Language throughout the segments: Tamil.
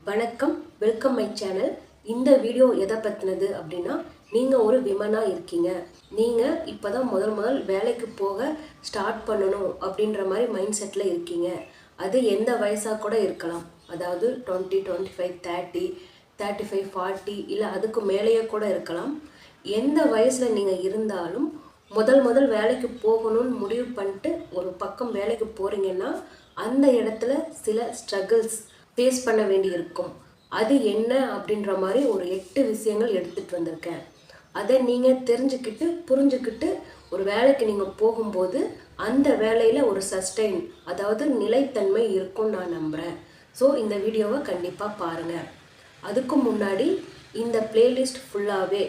வணக்கம், வெல்கம் மை சேனல். இந்த வீடியோ எதை பற்றினது அப்படின்னா, நீங்கள் ஒரு விமனாக இருக்கீங்க. நீங்கள் இப்போ தான் முதல் வேலைக்கு போக ஸ்டார்ட் பண்ணணும் அப்படின்ற மாதிரி மைண்ட் செட்டில் இருக்கீங்க. அது எந்த வயசாக கூட இருக்கலாம். அதாவது 20, 25, 30, 35, 40 இல்லை அதுக்கு மேலேயே கூட இருக்கலாம். எந்த வயசில் நீங்கள் இருந்தாலும் முதல் வேலைக்கு போகணும்னு முடிவு பண்ணிட்டு ஒரு பக்கம் வேலைக்கு போகிறீங்கன்னா அந்த இடத்துல சில ஸ்ட்ரகிள்ஸ் ஃபேஸ் பண்ண வேண்டி இருக்கும். அது என்ன அப்படின்ற மாதிரி ஒரு 8 விஷயங்கள் எடுத்துகிட்டு வந்திருக்கேன். அதை நீங்கள் தெரிஞ்சுக்கிட்டு புரிஞ்சுக்கிட்டு ஒரு வேலைக்கு நீங்கள் போகும்போது அந்த வேலையில் ஒரு சஸ்டெயின், அதாவது நிலைத்தன்மை இருக்கும்னு நான் நம்புகிறேன். ஸோ இந்த வீடியோவை கண்டிப்பாக பாருங்கள். அதுக்கு முன்னாடி இந்த பிளேலிஸ்ட் ஃபுல்லாகவே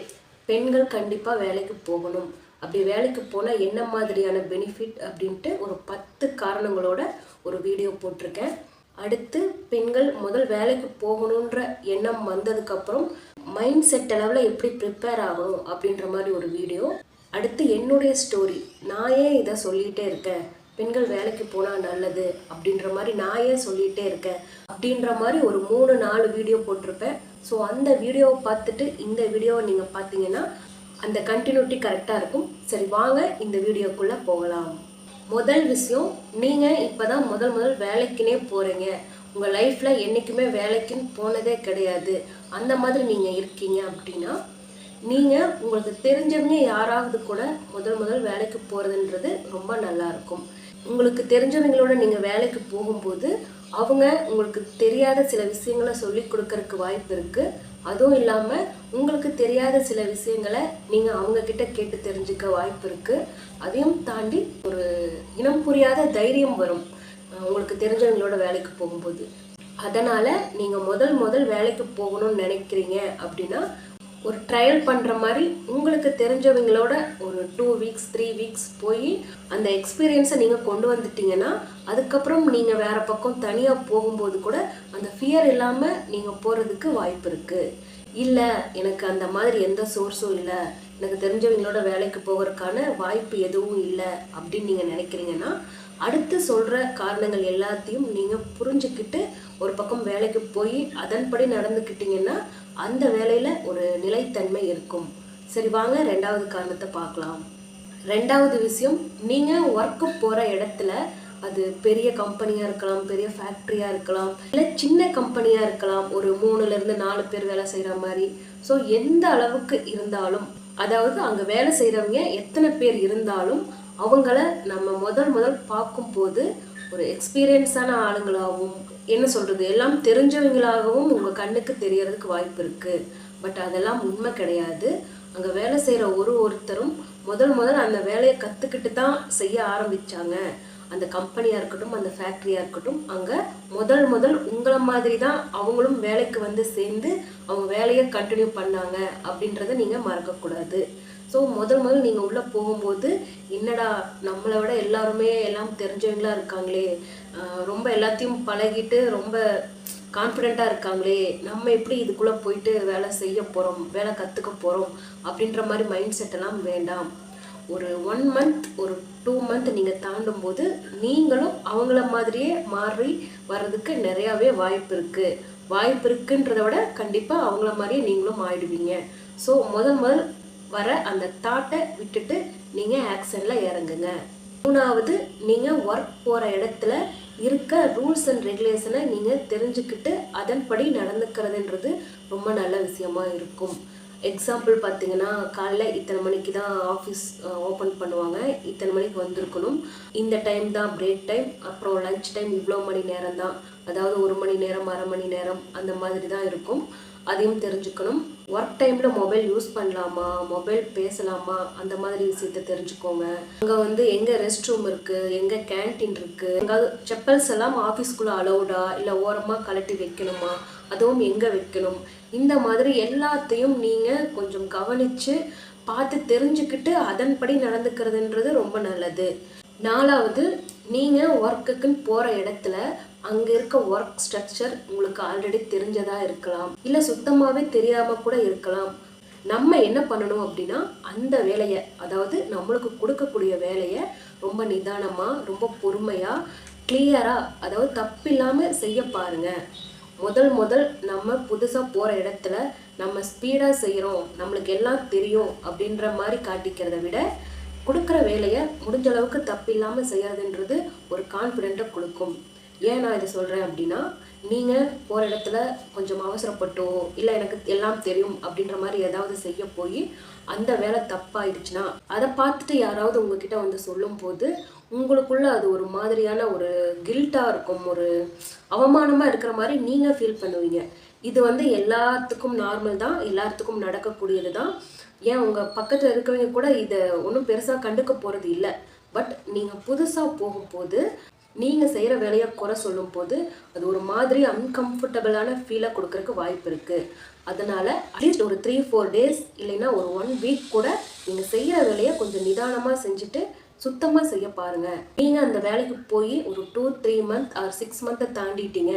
பெண்கள் கண்டிப்பாக வேலைக்கு போகணும், அப்படி வேலைக்கு போனால் என்ன மாதிரியான பெனிஃபிட் அப்படின்ட்டு ஒரு 10 காரணங்களோட ஒரு வீடியோ போட்டிருக்கேன். அடுத்து பெண்கள் முதல் வேலைக்கு போகணுன்ற எண்ணம் வந்ததுக்கப்புறம் மைண்ட் செட் அளவில் எப்படி ப்ரிப்பேர் ஆகணும் அப்படின்ற மாதிரி ஒரு வீடியோ. அடுத்து என்னுடைய ஸ்டோரி, நான் ஏன் இதை சொல்லிகிட்டே இருக்கேன், பெண்கள் வேலைக்கு போனால் நல்லது அப்படின்ற மாதிரி நான் ஏன் சொல்லிகிட்டே இருக்கேன் அப்படின்ற மாதிரி ஒரு 3-4 வீடியோ போட்டிருப்பேன். ஸோ அந்த வீடியோவை பார்த்துட்டு இந்த வீடியோவை நீங்கள் பார்த்தீங்கன்னா அந்த கண்டினியூட்டி கரெக்டாக இருக்கும். சரி, வாங்க இந்த வீடியோக்குள்ளே போகலாம். முதல் விஷயம், நீங்கள் இப்போ தான் முதல் வேலைக்குனே போகிறீங்க. உங்கள் லைஃப்பில் என்றைக்குமே வேலைக்குன்னு போனதே கிடையாது. அந்த மாதிரி நீங்கள் இருக்கீங்க அப்படின்னா நீங்கள் உங்களுக்கு தெரிஞ்சவங்க யாராவது கூட முதல் வேலைக்கு போகிறதுன்றது ரொம்ப நல்லாயிருக்கும். உங்களுக்கு தெரிஞ்சவங்களோட நீங்கள் வேலைக்கு போகும்போது அவங்க உங்களுக்கு தெரியாத சில விஷயங்களை சொல்லி கொடுக்கறதுக்கு வாய்ப்பு இருக்குது. அதுவும் இல்லாமல் உங்களுக்கு தெரியாத சில விஷயங்களை நீங்கள் அவங்கக்கிட்ட கேட்டு தெரிஞ்சுக்க வாய்ப்பு இருக்குது. அதையும் தாண்டி ஒரு இனம் புரியாத தைரியம் வரும் உங்களுக்கு தெரிஞ்சவங்களோட வேலைக்கு போகும்போது. அதனால் நீங்கள் முதல் வேலைக்கு போகணும்னு நினைக்கிறீங்க அப்படின்னா ஒரு ட்ரையல் பண்ணுற மாதிரி உங்களுக்கு தெரிஞ்சவங்களோட ஒரு 2 வீக்ஸ் 3 வீக்ஸ் போய் அந்த எக்ஸ்பீரியன்ஸை நீங்கள் கொண்டு வந்துட்டீங்கன்னா அதுக்கப்புறம் நீங்கள் வேறு பக்கம் தனியாக போகும்போது கூட அந்த ஃபியர் இல்லாமல் நீங்கள் போகிறதுக்கு வாய்ப்பு இருக்குது. இல்லை, எனக்கு அந்த மாதிரி எந்த சோர்ஸும் இல்லை, எனக்கு தெரிஞ்சவங்களோட வேலைக்கு போகிறதுக்கான வாய்ப்பு எதுவும் இல்லை அப்படின்னு நீங்கள் நினைக்கிறீங்கன்னா அடுத்து சொல்கிற காரணங்கள் எல்லாத்தையும் நீங்கள் புரிஞ்சுக்கிட்டு ஒரு பக்கம் வேலைக்கு போய் அதன்படி நடந்துக்கிட்டிங்கன்னா அந்த வேலையில் ஒரு நிலைத்தன்மை இருக்கும். சரி, வாங்க 2வது காரணத்தை பார்க்கலாம். 2வது விஷயம், நீங்கள் ஒர்க்கு போகிற இடத்துல அது பெரிய கம்பெனியாக இருக்கலாம், பெரிய ஃபேக்ட்ரியாக இருக்கலாம், இல்லை சின்ன கம்பெனியாக இருக்கலாம், ஒரு 3லேருந்து 4 பேர் வேலை செய்கிற மாதிரி. ஸோ எந்த அளவுக்கு இருந்தாலும், அதாவது அங்கே வேலை செய்கிறவங்க எத்தனை பேர் இருந்தாலும் அவங்கள நம்ம முதல் பார்க்கும்போது ஒரு எக்ஸ்பீரியன்ஸான ஆளுங்களாகவும், என்ன சொல்கிறது, எல்லாம் தெரிஞ்சவங்களாகவும் உங்கள் கண்ணுக்கு தெரியறதுக்கு வாய்ப்பு இருக்குது. பட் அதெல்லாம் உண்மை கிடையாது. அங்கே வேலை செய்கிற ஒருத்தரும் முதல் அந்த வேலையை கற்றுக்கிட்டு தான் செய்ய ஆரம்பித்தாங்க. அந்த கம்பெனியாக இருக்கட்டும், அந்த ஃபேக்ட்ரியாக இருக்கட்டும், அங்கே முதல் உங்களை மாதிரி தான் அவங்களும் வேலைக்கு வந்து சேர்ந்து அவங்க வேலையை கண்டினியூ பண்ணாங்க அப்படின்றத நீங்கள் மறக்கக்கூடாது. ஸோ முதல் நீங்கள் உள்ளே போகும்போது என்னடா நம்மளை விட எல்லாருமே எல்லாம் தெரிஞ்சவங்களா இருக்காங்களே, ரொம்ப எல்லாத்தையும் பழகிட்டு ரொம்ப கான்ஃபிடெண்ட்டாக இருக்காங்களே, நம்ம எப்படி இதுக்குள்ளே போயிட்டு வேலை செய்ய போகிறோம், வேலை கற்றுக்க போகிறோம் அப்படின்ற மாதிரி மைண்ட் செட்டெல்லாம் வேண்டாம். ஒரு 1 மந்த் ஒரு 2 மந்த் நீங்கள் தாண்டும் போது நீங்களும் அவங்கள மாதிரியே மாறி வர்றதுக்கு நிறையாவே வாய்ப்பு இருக்குன்றத விட கண்டிப்பாக அவங்கள மாதிரியே நீங்களும் ஆயிடுவீங்க. ஸோ முதல் வர அந்த தாட்டை விட்டுட்டு நீங்கள் ஆக்ஷனில் இறங்குங்க. 3வது, நீங்கள் ஒர்க் போகிற இடத்துல இருக்க ரூல்ஸ் அண்ட் ரெகுலேஷனை நீங்கள் தெரிஞ்சுக்கிட்டு அதன்படி நடந்துக்கிறதுன்றது ரொம்ப நல்ல விஷயமா இருக்கும். எக்ஸாம்பிள் பார்த்தீங்கன்னா, காலைல இத்தனை மணிக்கு தான் ஆஃபீஸ் ஓப்பன் பண்ணுவாங்க, இத்தனை மணிக்கு வந்திருக்கணும், இந்த டைம் தான் பிரேக் டைம், அப்புறம் லஞ்ச் டைம் இவ்வளோ மணி நேரம் தான், அதாவது 1 மணி நேரம் 1/2 மணி நேரம் அந்த மாதிரி தான் இருக்கும். அதையும் தெரிஞ்சுக்கணும். ஒர்க் டைமில் மொபைல் யூஸ் பண்ணலாமா, மொபைல் பேசலாமா, அந்த மாதிரி விஷயத்த தெரிஞ்சுக்கோங்க. அங்கே எங்கே ரெஸ்ட் ரூம் இருக்குது, எங்கே கேன்டீன் இருக்குது, எங்காவது செப்பல்ஸ் எல்லாம் ஆஃபீஸ்க்குள்ளே அலௌடா, இல்லை ஓரமாக கழட்டி வைக்கணுமா, அதுவும் எங்கே வைக்கணும், இந்த மாதிரி எல்லாத்தையும் நீங்கள் கொஞ்சம் கவனித்து பார்த்து தெரிஞ்சுக்கிட்டு அதன்படி நடந்துக்கிறதுன்றது ரொம்ப நல்லது. 4வது, நீங்கள் ஒர்க்குக்குன்னு போகிற இடத்துல அங்கே இருக்க ஒர்க் ஸ்ட்ரக்சர் உங்களுக்கு ஆல்ரெடி தெரிஞ்சதாக இருக்கலாம், இல்லை சுத்தமாகவே தெரியாமல் கூட இருக்கலாம். நம்ம என்ன பண்ணணும் அப்படின்னா அந்த வேலையை, அதாவது நம்மளுக்கு கொடுக்கக்கூடிய வேலையை ரொம்ப நிதானமாக, ரொம்ப பொறுமையாக, கிளியராக, அதாவது தப்பு இல்லாமல் செய்ய பாருங்கள். முதல் நம்ம புதுசாக போகிற இடத்துல நம்ம ஸ்பீடாக செய்கிறோம், நம்மளுக்கு எல்லாம் தெரியும் அப்படின்ற மாதிரி காட்டிக்கிறத விட கொடுக்குற வேலையை முடிஞ்ச அளவுக்கு தப்பு இல்லாமல் செய்யறதுன்றது ஒரு கான்ஃபிடென்ட்டை கொடுக்கும். ஏன் நான் இதை சொல்கிறேன் அப்படின்னா, நீங்கள் போகிற இடத்துல கொஞ்சம் அவசரப்பட்டோ இல்லை எனக்கு எல்லாம் தெரியும் அப்படின்ற மாதிரி ஏதாவது செய்ய போய் அந்த வேலை தப்பாயிடுச்சுன்னா அதை பார்த்துட்டு யாராவது உங்ககிட்ட வந்து சொல்லும் போது உங்களுக்குள்ள அது ஒரு மாதிரியான ஒரு கில்ட்டாக இருக்கும், ஒரு அவமானமாக இருக்கிற மாதிரி நீங்கள் ஃபீல் பண்ணுவீங்க. இது வந்து எல்லாத்துக்கும் நார்மல் தான், எல்லாத்துக்கும் நடக்கக்கூடியது தான். ஏன் உங்கள் பக்கத்தில் இருக்கிறவங்க கூட இதை ஒன்றும் பெருசாக கண்டுக்க போகிறது இல்லை. பட் நீங்கள் புதுசாக போகும்போது நீங்கள் செய்கிற வேலையை குறை சொல்லும் போது அது ஒரு மாதிரி அன்கம்ஃபர்டபுளான ஃபீலை கொடுக்கறதுக்கு வாய்ப்பு இருக்குது. அதனால் அட்லீஸ்ட் ஒரு 3-4 டேஸ் இல்லைன்னா ஒரு 1 வீக் கூட நீங்கள் செய்கிற வேலையை கொஞ்சம் நிதானமாக செஞ்சுட்டு சுத்தமாக செய்ய பாருங்கள். நீங்கள் அந்த வேலைக்கு போய் ஒரு 2-3 மந்த் ஆர் 6 மந்த்தை தாண்டிட்டீங்க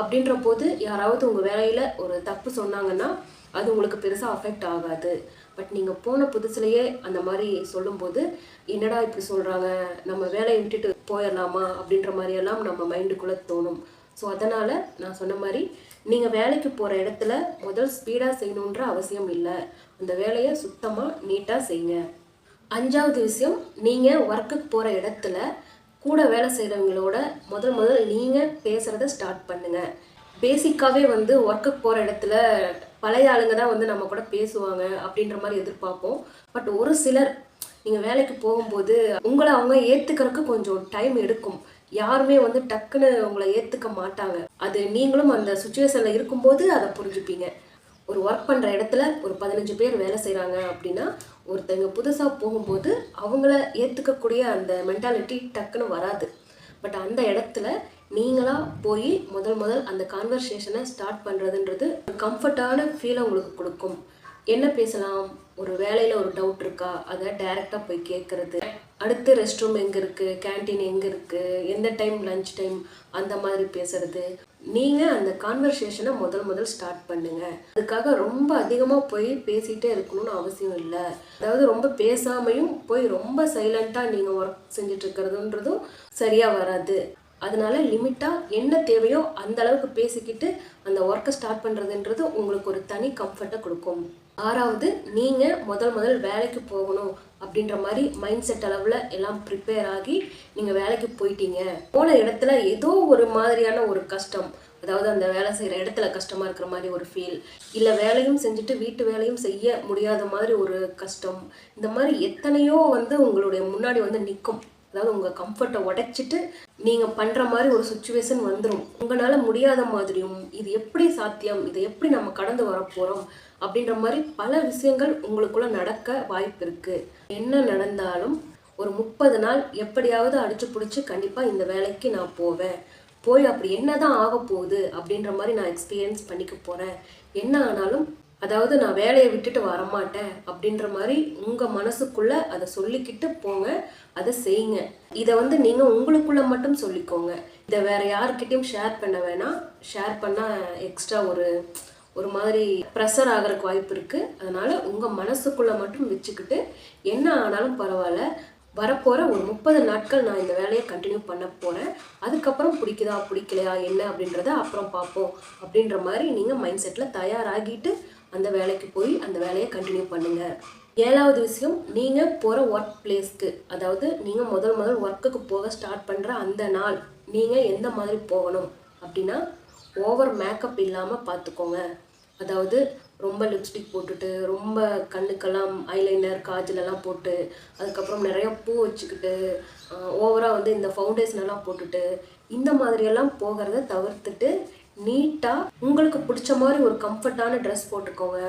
அப்படின்ற போது யாராவது உங்கள் வேலையில் ஒரு தப்பு சொன்னாங்கன்னா அது உங்களுக்கு பெருசாக அஃபெக்ட் ஆகாது. பட் நீங்கள் போன புதுசுலையே அந்த மாதிரி சொல்லும்போது என்னடா இப்படி சொல்கிறாங்க, நம்ம வேலையை விட்டுட்டு போயிடலாமா அப்படின்ற மாதிரியெல்லாம் நம்ம மைண்டுக்குள்ளே தோணும். ஸோ அதனால் நான் சொன்ன மாதிரி நீங்கள் வேலைக்கு போகிற இடத்துல முதல் ஸ்பீடாக செய்யணுன்ற அவசியம் இல்லை. அந்த வேலையை சுத்தமாக நீட்டாக செய்யுங்க. 5வது விஷயம், நீங்கள் ஒர்க்குக்கு போகிற இடத்துல கூட வேலை செய்கிறவங்களோட முதல் நீங்கள் பேசுகிறத ஸ்டார்ட் பண்ணுங்கள். பேசிக்காகவே வந்து ஒர்க்குக்கு போகிற இடத்துல பழைய ஆளுங்க தான் வந்து நம்ம கூட பேசுவாங்க அப்படின்ற மாதிரி எதிர்பார்ப்போம். பட் ஒரு சிலர் நீங்கள் வேலைக்கு போகும்போது உங்களை அவங்க ஏற்றுக்கிறதுக்கு கொஞ்சம் டைம் எடுக்கும். யாருமே வந்து டக்குன்னு உங்களை ஏற்றுக்க மாட்டாங்க. அது நீங்களும் அந்த சுச்சுவேஷனில் இருக்கும்போது அதை புரிஞ்சுப்பீங்க. ஒரு ஒர்க் பண்ணுற இடத்துல ஒரு 15 பேர் வேலை செய்கிறாங்க அப்படின்னா ஒருத்தங்க புதுசாக போகும்போது அவங்கள ஏற்றுக்கக்கூடிய அந்த மென்டாலிட்டி டக்குன்னு வராது. பட் அந்த இடத்துல நீங்களாக போய் முதல் அந்த கான்வர்சேஷனை ஸ்டார்ட் பண்ணுறதுன்றது ஒரு கம்ஃபர்டான ஃபீலை உங்களுக்கு கொடுக்கும். என்ன பேசலாம், ஒரு வேலையில் ஒரு டவுட் இருக்கா அதை டைரெக்டாக போய் கேட்குறது, அடுத்து ரெஸ்ட் ரூம் எங்கே இருக்குது, கேன்டீன் எங்கே இருக்குது, எந்த டைம் லஞ்ச் டைம், அந்த மாதிரி பேசுறது. நீங்கள் அந்த கான்வர்சேஷனை முதல் ஸ்டார்ட் பண்ணுங்கள். அதுக்காக ரொம்ப அதிகமாக போய் பேசிகிட்டே இருக்கணும்னு அவசியம் இல்லை. அதாவது ரொம்ப பேசாமையும் போய் ரொம்ப சைலண்ட்டாக நீங்கள் ஒர்க் செஞ்சுட்டு இருக்கிறதுன்றதும் சரியாக வராது. அதனால லிமிட்டாக என்ன தேவையோ அந்த அளவுக்கு பேசிக்கிட்டு அந்த ஒர்க்கை ஸ்டார்ட் பண்ணுறதுன்றது உங்களுக்கு ஒரு தனி கம்ஃபர்ட்டை கொடுக்கும். 6வது, நீங்கள் முதல் வேலைக்கு போகணும் அப்படின்ற மாதிரி மைண்ட் செட் அளவில் எல்லாம் ப்ரிப்பேர் ஆகி நீங்கள் வேலைக்கு போயிட்டீங்க. போன இடத்துல ஏதோ ஒரு மாதிரியான ஒரு கஷ்டம், அதாவது அந்த வேலை செய்கிற இடத்துல கஷ்டமாக இருக்கிற மாதிரி ஒரு ஃபீல், இல்லை வேலையும் செஞ்சுட்டு வீட்டு வேலையும் செய்ய முடியாத மாதிரி ஒரு கஷ்டம், இந்த மாதிரி எத்தனையோ வந்து உங்களுடைய முன்னாடி வந்து நிற்கும். அதாவது உங்கள் கம்ஃபர்ட்டை உடைச்சிட்டு நீங்கள் பண்ணுற மாதிரி ஒரு சுச்சுவேஷன் வந்துடும். உங்களால் முடியாத மாதிரியும் இது எப்படி சாத்தியம், இதை எப்படி நம்ம கடந்து வரப்போகிறோம் அப்படின்ற மாதிரி பல விஷயங்கள் உங்களுக்குள்ளே நடக்க வாய்ப்பு இருக்குது. என்ன நடந்தாலும் ஒரு 30 நாள் எப்படியாவது அடிச்சு பிடிச்சி கண்டிப்பாக இந்த வேலைக்கு நான் போவேன், போய் அப்படி என்ன தான் ஆக போகுது அப்படின்ற மாதிரி நான் எக்ஸ்பீரியன்ஸ் பண்ணிக்க போகிறேன். என்ன ஆனாலும் அதாவது நான் வேலையை விட்டுட்டு வரமாட்டேன் அப்படின்ற மாதிரி உங்கள் மனசுக்குள்ளே அதை சொல்லிக்கிட்டு போங்க, அதை செய்யுங்க. இதை வந்து நீங்கள் உங்களுக்குள்ளே மட்டும் சொல்லிக்கோங்க. இதை வேறு யாருக்கிட்டையும் ஷேர் பண்ண வேணாம். ஷேர் பண்ணால் எக்ஸ்ட்ரா ஒரு மாதிரி ப்ரெஷர் ஆகிறதுக்கு வாய்ப்பு இருக்குது. அதனால் உங்கள் மனசுக்குள்ளே மட்டும் வச்சுக்கிட்டு என்ன ஆனாலும் பரவாயில்ல, வரப்போகிற ஒரு 30 நாட்கள் நான் இந்த வேலையை கண்டினியூ பண்ண போகிறேன், அதுக்கப்புறம் பிடிக்குதா பிடிக்கலையா என்ன அப்படின்றத அப்புறம் பார்ப்போம் அப்படின்ற மாதிரி நீங்கள் மைண்ட் செட்டில் தயாராகிட்டு அந்த வேலைக்கு போய் அந்த வேலையை கண்டினியூ பண்ணுங்கள். 7வது விஷயம், நீங்கள் போகிற ஒர்க் பிளேஸ்க்கு, அதாவது நீங்கள் முதல் ஒர்க்குக்கு போக ஸ்டார்ட் பண்ணுற அந்த நாள் நீங்கள் எந்த மாதிரி போகணும் அப்படின்னா ஓவர் மேக்கப் இல்லாமல் பார்த்துக்கோங்க. அதாவது ரொம்ப லிப்ஸ்டிக் போட்டுட்டு ரொம்ப கண்ணுக்கெல்லாம் ஐலைனர் காஜலெல்லாம் போட்டு அதுக்கப்புறம் நிறைய பூ வச்சுக்கிட்டு ஓவராக வந்து இந்த ஃபவுண்டேஷனெல்லாம் போட்டுட்டு இந்த மாதிரியெல்லாம் போகிறத தவிர்த்துட்டு நீட்டாக உங்களுக்கு பிடிச்ச மாதிரி ஒரு கம்ஃபர்டான ட்ரெஸ் போட்டுக்கோங்க.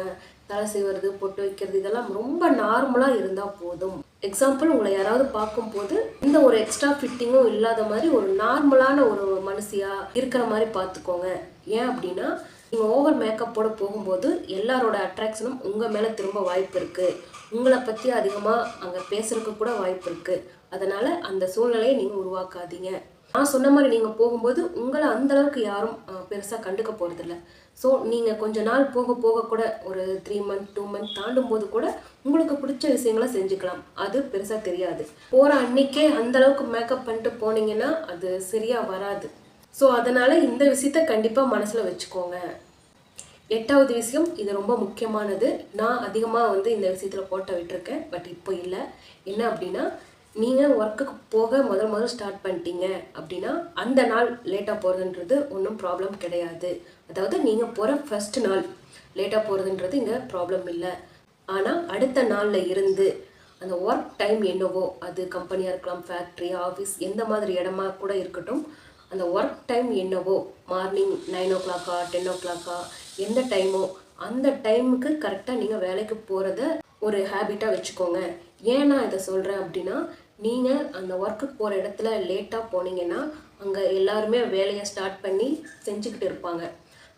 தலை சீவுறது பொட்டு வைக்கிறது இதெல்லாம் ரொம்ப நார்மலாக இருந்தால் போதும். எக்ஸாம்பிள், உங்களை யாராவது பார்க்கும்போது இந்த ஒரு எக்ஸ்ட்ரா ஃபிட்டிங்கும் இல்லாத மாதிரி ஒரு நார்மலான ஒரு மனுஷியாக இருக்கிற மாதிரி பார்த்துக்கோங்க. ஏன் அப்படின்னா நீங்கள் ஓவர் மேக்கப்போட போகும்போது எல்லாரோட அட்ராக்ஷனும் உங்கள் மேலே திரும்ப வாய்ப்பு இருக்குது. உங்களை பற்றி அதிகமாக அங்கே பேசுறதுக்கு கூட வாய்ப்பு இருக்குது. அதனால் அந்த சூழ்நிலையை நீங்கள் உருவாக்காதீங்க. நான் சொன்ன மாதிரி நீங்கள் போகும்போது உங்களை அந்தளவுக்கு யாரும் பெருசாக கண்டுக்க போகிறதில்ல. ஸோ நீங்கள் கொஞ்ச நாள் போக கூட ஒரு 3 மந்த் 2 மந்த் தாண்டும் போது கூட உங்களுக்கு பிடிச்ச விஷயங்களை செஞ்சுக்கலாம். அது பெருசாக தெரியாது. போகிற அன்னைக்கே அந்தளவுக்கு மேக்கப் பண்ணிட்டு போனீங்கன்னா அது சரியாக வராது. ஸோ அதனால் இந்த விஷயத்த கண்டிப்பாக மனசில் வச்சுக்கோங்க. 8வது விஷயம், இது ரொம்ப முக்கியமானது. நான் அதிகமாக இந்த விஷயத்தில் கோட்டை விட்டுருக்கேன், பட் இப்போ இல்லை. என்ன அப்படின்னா, நீங்கள் ஒர்க்குக்கு போக முதல் ஸ்டார்ட் பண்ணிட்டீங்க அப்படின்னா அந்த நாள் லேட்டாக போகிறதுன்றது ஒன்றும் ப்ராப்ளம் கிடையாது. அதாவது நீங்கள் போகிற ஃபர்ஸ்ட் நாள் லேட்டாக போகிறதுன்றது இங்கே ப்ராப்ளம் இல்லை. ஆனால் அடுத்த நாளில் இருந்து அந்த ஒர்க் டைம் என்னவோ, அது கம்பெனியாக இருக்கலாம், ஃபேக்ட்ரி, ஆஃபீஸ், எந்த மாதிரி இடமா கூட இருக்கட்டும், அந்த ஒர்க் டைம் என்னவோ, மார்னிங் 9 o'clock 10 o'clock எந்த டைமோ அந்த டைமுக்கு கரெக்டாக நீங்கள் வேலைக்கு போகிறத ஒரு ஹேபிட்டாக வச்சுக்கோங்க. ஏன் நான் இதை சொல்கிறேன் அப்படின்னா, நீங்கள் அந்த ஒர்க்குக்கு போகிற இடத்துல லேட்டாக போனீங்கன்னா அங்கே எல்லாருமே வேலையை ஸ்டார்ட் பண்ணி செஞ்சுக்கிட்டு இருப்பாங்க.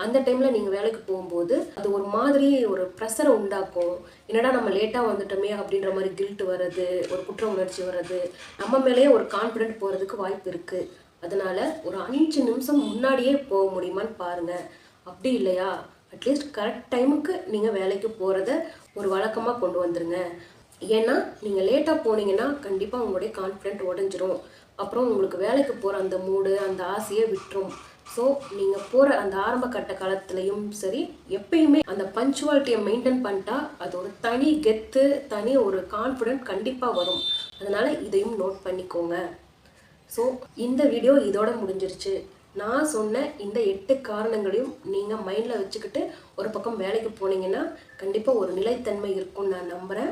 அந்த டைமில் நீங்கள் வேலைக்கு போகும்போது அது ஒரு மாதிரி ஒரு ப்ரெஷரை உண்டாக்கும். என்னடா நம்ம லேட்டாக வந்துட்டோமே அப்படின்ற மாதிரி கில்ட் வர்றது, ஒரு குற்ற உணர்ச்சி வர்றது, நம்ம மேலேயே ஒரு கான்ஃபிடென்ட் போகிறதுக்கு வாய்ப்பு இருக்குது. அதனால் ஒரு 5 நிமிஷம் முன்னாடியே போக முடியுமான்னு பாருங்கள். அப்படி இல்லையா, அட்லீஸ்ட் கரெக்ட் டைமுக்கு நீங்கள் வேலைக்கு போகிறத ஒரு வழக்கமாக கொண்டு வந்துடுங்க. ஏன்னா நீங்கள் லேட்டாக போனீங்கன்னா கண்டிப்பாக உங்களுடைய கான்ஃபிடென்ட் உடஞ்சிரும். அப்புறம் உங்களுக்கு வேலைக்கு போகிற அந்த மூடு, அந்த ஆசையை விட்டுரும். ஸோ நீங்கள் போகிற அந்த ஆரம்ப கட்ட காலத்துலேயும் சரி, எப்பயுமே அந்த பஞ்சுவாலிட்டியை மெயின்டைன் பண்ணிட்டா அது ஒரு தனி கெத்து, தனி ஒரு கான்ஃபிடென்ட் கண்டிப்பாக வரும். அதனால் இதையும் நோட் பண்ணிக்கோங்க. ஸோ இந்த வீடியோ இதோட முடிஞ்சிருச்சு. நான் சொன்ன இந்த 8 காரணங்களையும் நீங்கள் மைண்டில் வச்சுக்கிட்டு ஒரு பக்கம் வேலைக்கு போனீங்கன்னா கண்டிப்பாக ஒரு நிலைத்தன்மை இருக்கும்னு நான் நம்புகிறேன்.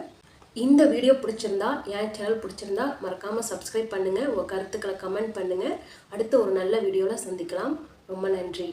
இந்த வீடியோ பிடிச்சிருந்தா, என் சேனல் பிடிச்சிருந்தா மறக்காமல் சப்ஸ்கிரைப் பண்ணுங்கள். உங்கள் கருத்துக்களை கமெண்ட் பண்ணுங்கள். அடுத்து ஒரு நல்ல வீடியோவில் சந்திக்கலாம். ரொம்ப நன்றி.